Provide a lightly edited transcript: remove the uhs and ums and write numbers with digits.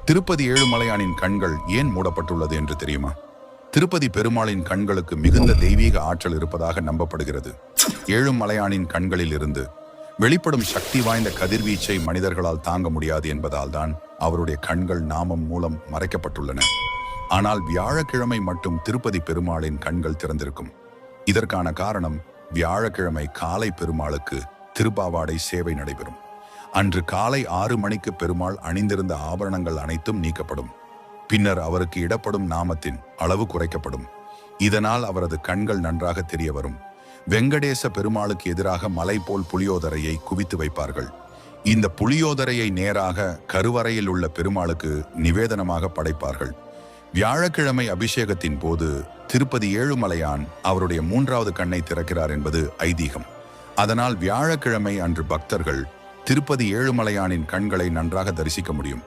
திருப்பதி ஏழுமலையானின் கண்கள் ஏன் மூடப்பட்டுள்ளது என்று தெரியுமா? திருப்பதி பெருமாளின் கண்களுக்கு மிகுந்த தெய்வீக ஆற்றல் இருப்பதாக நம்பப்படுகிறது. ஏழுமலையானின் கண்களில் இருந்து வெளிப்படும் சக்தி வாய்ந்த கதிர்வீச்சை மனிதர்களால் தாங்க முடியாது என்பதால் தான் அவருடைய கண்கள் நாமம் மூலம் மறைக்கப்பட்டுள்ளன. ஆனால் வியாழக்கிழமை மட்டும் திருப்பதி பெருமாளின் கண்கள் திறந்திருக்கும். இதற்கான காரணம், வியாழக்கிழமை காலை பெருமாளுக்கு திருப்பாவாடை சேவை நடைபெறும். அன்று காலை 6 மணிக்கு பெருமாள் அணிந்திருந்த ஆபரணங்கள் அனைத்தும் நீக்கப்படும். பின்னர் அவருக்கு இடப்படும் நாமத்தின் அளவு குறைக்கப்படும். இதனால் அவரது கண்கள் நன்றாக தெரிய வரும். வெங்கடேச பெருமாளுக்கு எதிராக மலை போல் புளியோதரையை குவித்து வைப்பார்கள். இந்த புளியோதரையை நேராக கருவறையில் உள்ள பெருமாளுக்கு நிவேதனமாக படைப்பார்கள். வியாழக்கிழமை அபிஷேகத்தின் போது திருப்பதி ஏழுமலையான் அவருடைய 3வது கண்ணை திறக்கிறார் என்பது ஐதீகம். அதனால் வியாழக்கிழமை அன்று பக்தர்கள் திருப்பதி ஏழுமலையானின் கண்களை நன்றாக தரிசிக்க முடியும்.